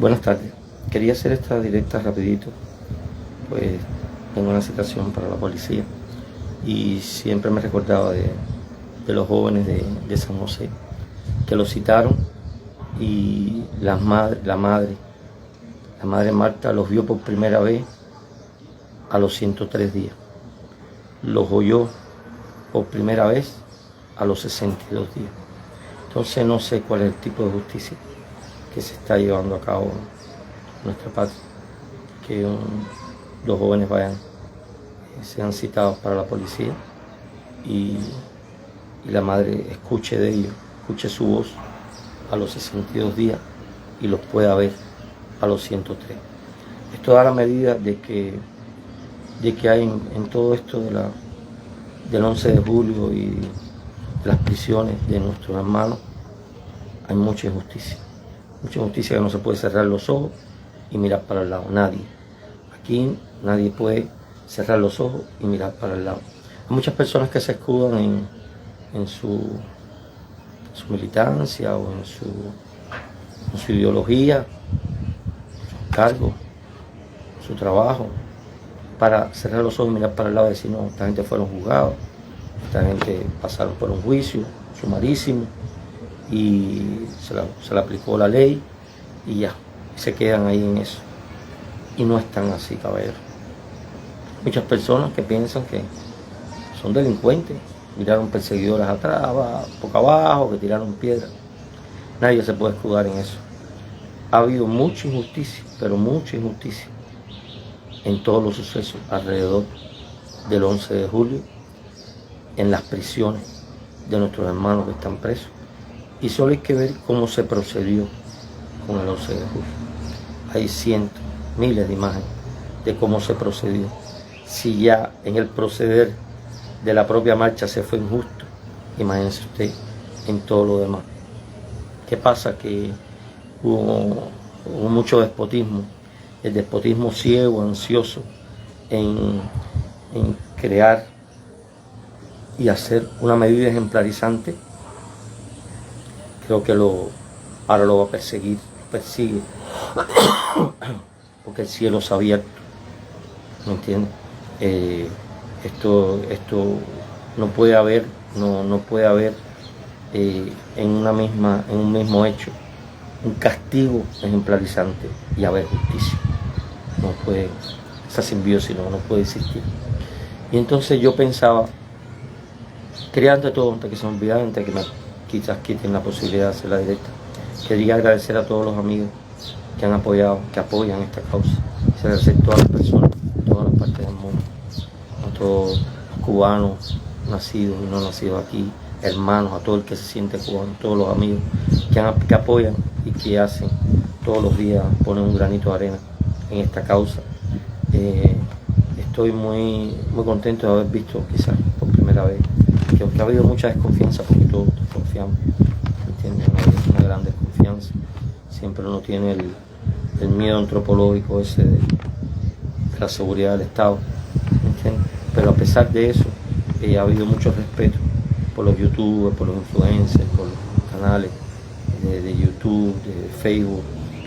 Buenas tardes. Quería hacer esta directa rapidito, pues tengo una citación para la policía y siempre me recordaba de los jóvenes de San José que lo citaron y la madre Marta los vio por primera vez a los 103 días. Los oyó por primera vez a los 62 días. Entonces no sé cuál es el tipo de justicia que se está llevando a cabo en nuestra patria, que los jóvenes sean citados para la policía y la madre escuche de ellos, escuche su voz a los 62 días y los pueda ver a los 103. Esto da la medida de que hay en todo esto del 11 de julio y de las prisiones de nuestros hermanos, hay mucha injusticia. Mucha injusticia que no se puede cerrar los ojos y mirar para el lado. Nadie. Aquí nadie puede cerrar los ojos y mirar para el lado. Hay muchas personas que se escudan en su militancia o en su ideología, su cargo, su trabajo, para cerrar los ojos y mirar para el lado y decir, no, esta gente fueron juzgados, esta gente pasaron por un juicio sumarísimo y se le aplicó la ley y ya, se quedan ahí en eso. Y no están así, caballero. Muchas personas que piensan que son delincuentes, miraron perseguidores atrás, poco abajo, que tiraron piedras. Nadie se puede escudar en eso. Ha habido mucha injusticia, pero mucha injusticia en todos los sucesos alrededor del 11 de julio, en las prisiones de nuestros hermanos que están presos. Y solo hay que ver cómo se procedió con el 11 de julio. Hay cientos, miles de imágenes de cómo se procedió. Si ya en el proceder de la propia marcha se fue injusto, imagínense usted en todo lo demás. ¿Qué pasa? Que hubo mucho despotismo, el despotismo ciego, ansioso en crear y hacer una medida ejemplarizante. Creo que ahora lo va a persigue, porque el cielo es abierto, ¿me entiendes? Esto no puede haber, en un mismo hecho un castigo ejemplarizante y haber justicia. No puede, esa simbiosis no puede existir. Y entonces yo pensaba, quería ante todo, antes que se me olvidara, antes que me quizás quiten la posibilidad de hacer la directa, quería agradecer a todos los amigos que han apoyado, que apoyan esta causa. Se agradecer a todas las personas, de todas las partes del mundo, a todos los cubanos nacidos y no nacidos aquí, hermanos, a todo el que se siente cubano, todos los amigos que apoyan y que hacen todos los días, ponen un granito de arena en esta causa. Estoy muy contento de haber visto, quizás por primera vez, que aunque ha habido mucha desconfianza, porque todos desconfiamos, ¿entiendes? Una gran desconfianza. Siempre uno tiene el miedo antropológico ese de la seguridad del Estado, ¿entiendes? Pero a pesar de eso, ha habido mucho respeto por los youtubers, por los influencers, por los canales de YouTube, de Facebook,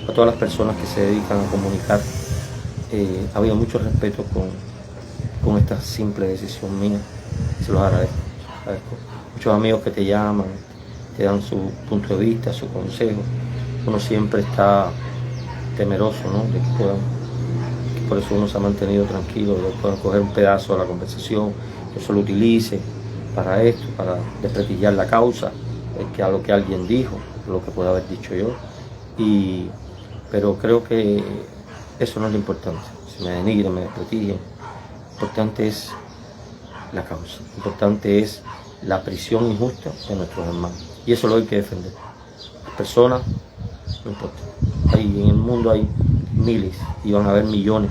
a todas las personas que se dedican a comunicar. Ha habido mucho respeto con esta simple decisión mía. Se los agradezco. Muchos amigos que te llaman, te dan su punto de vista, su consejo. Uno siempre está temeroso, ¿no? De que por eso uno se ha mantenido tranquilo, de que puedan coger un pedazo de la conversación, que eso lo utilice para esto, para desprestigiar la causa, que a lo que alguien dijo, lo que pueda haber dicho yo. Pero creo que eso no es lo importante. Si me denigran, me desprestigian, lo importante es la causa, lo importante es la prisión injusta de nuestros hermanos. Y eso lo hay que defender. Las personas, no importa. En el mundo hay miles y van a haber millones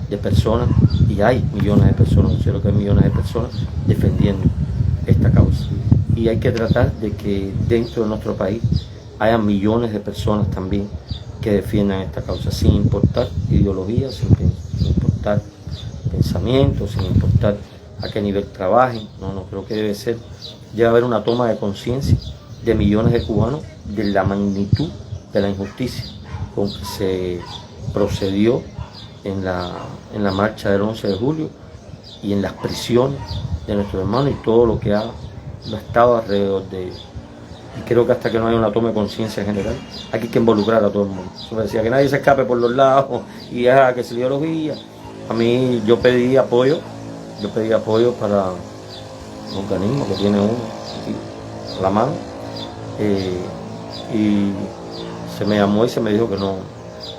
de personas, y hay millones de personas, yo creo que hay millones de personas defendiendo esta causa. Y hay que tratar de que dentro de nuestro país haya millones de personas también que defiendan esta causa, sin importar ideología, sin importar pensamientos, sin importar a qué nivel trabajen. No creo que debe haber una toma de conciencia de millones de cubanos de la magnitud de la injusticia con que se procedió en la marcha del 11 de julio y en las prisiones de nuestros hermanos y todo lo que ha estado alrededor de ellos. Y creo que hasta que no haya una toma de conciencia general, aquí hay que involucrar a todo el mundo. Yo me decía que nadie se escape por los lados y que se ideología. A mí yo pedí apoyo para un organismo que tiene uno aquí a la mano, y se me llamó y se me dijo que no,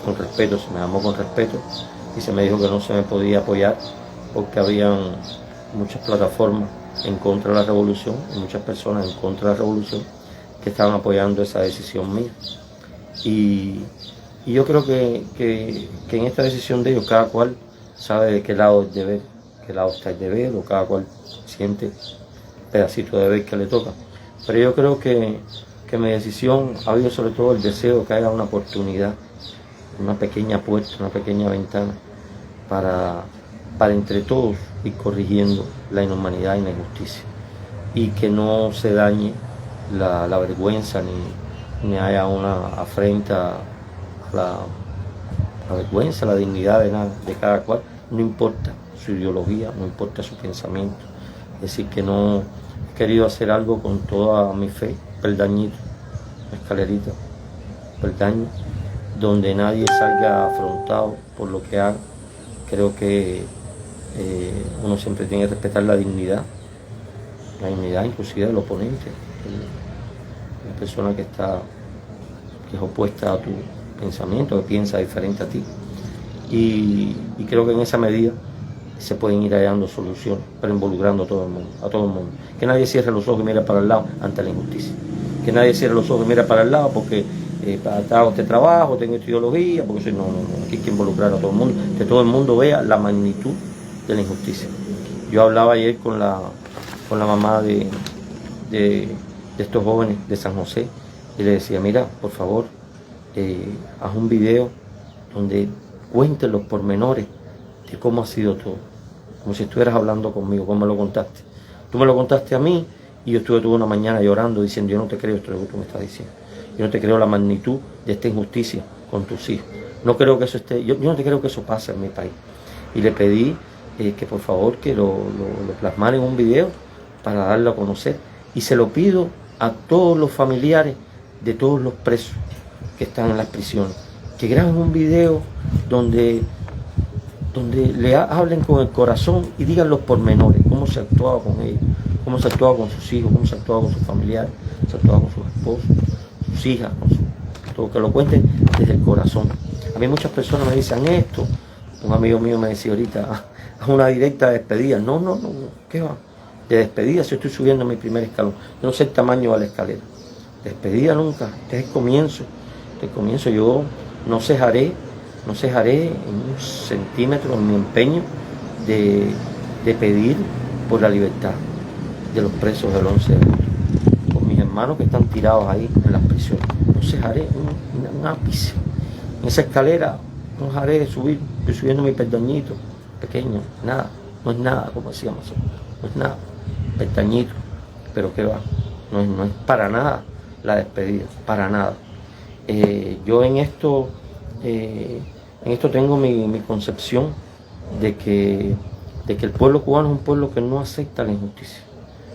con respeto, se me llamó con respeto y se me dijo que no se me podía apoyar porque habían muchas plataformas en contra de la revolución y muchas personas en contra de la revolución que estaban apoyando esa decisión mía. Y yo creo que en esta decisión de ellos cada cual sabe de qué lado es deber, qué lado está el deber, o cada cual siente pedacito de deber que le toca. Pero yo creo que mi decisión ha habido sobre todo el deseo de que haya una oportunidad, una pequeña puerta, una pequeña ventana para entre todos ir corrigiendo la inhumanidad y la injusticia, y que no se dañe la vergüenza ni haya una afrenta a la vergüenza, la dignidad de cada cual, no importa su ideología, no importa su pensamiento. Es decir, que no he querido hacer algo con toda mi fe, peldañito, escalerita, peldaño, donde nadie salga afrontado por lo que haga. Creo que uno siempre tiene que respetar la dignidad inclusive del oponente, la persona que es opuesta a tu pensamiento, que piensa diferente a ti. Y creo que en esa medida se pueden ir hallando soluciones, pero involucrando a todo el mundo. Que nadie cierre los ojos y mire para el lado ante la injusticia. Que nadie cierre los ojos y mire para el lado porque hago este trabajo, tengo esta ideología, porque no, aquí hay que involucrar a todo el mundo, que todo el mundo vea la magnitud de la injusticia. Yo hablaba ayer con la mamá de estos jóvenes de San José y le decía, mira, por favor, haz un video donde cuentes los pormenores de cómo ha sido todo, como si estuvieras hablando conmigo, como me lo contaste. Tú me lo contaste a mí y yo estuve toda una mañana llorando diciendo, yo no te creo esto que tú me estás diciendo. Yo no te creo la magnitud de esta injusticia con tus hijos. No creo que eso yo no te creo que eso pase en mi país. Y le pedí que por favor que lo plasmara en un video para darlo a conocer. Y se lo pido a todos los familiares de todos los presos que están en las prisiones, que graben un video donde le hablen con el corazón y digan los pormenores, cómo se actuaba con ellos, cómo se actuaba con sus hijos, cómo se actuaba con sus familiares, cómo se actuaba con sus esposos, sus hijas, todo, que lo cuenten desde el corazón. A mí muchas personas me dicen esto, un amigo mío me decía ahorita, haz una directa de despedida. No, ¿qué va? De despedida si estoy subiendo mi primer escalón. Yo no sé el tamaño de la escalera. Despedida nunca, este es el comienzo. Yo no cejaré en un centímetro en mi empeño de pedir por la libertad de los presos del 11 de julio, con mis hermanos que están tirados ahí en las prisiones. No cejaré un ápice en esa escalera, no dejaré de subir. Estoy subiendo mi peldañito pequeño, nada, no es nada, como decíamos, no es nada, peldañito, pero qué va, no es para nada la despedida, para nada. Yo en esto tengo mi concepción de que el pueblo cubano es un pueblo que no acepta la injusticia.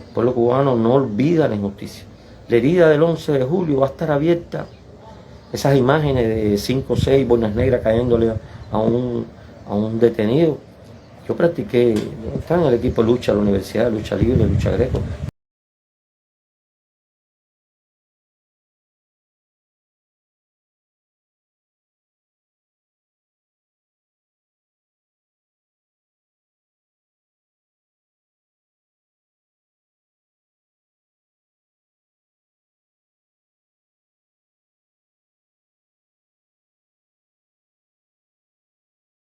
El pueblo cubano no olvida la injusticia. La herida del 11 de julio va a estar abierta. Esas imágenes de 5 o 6 boinas negras cayéndole a un detenido. Yo practiqué, estaba en el equipo de lucha de la Universidad de Lucha Libre, Lucha Greco.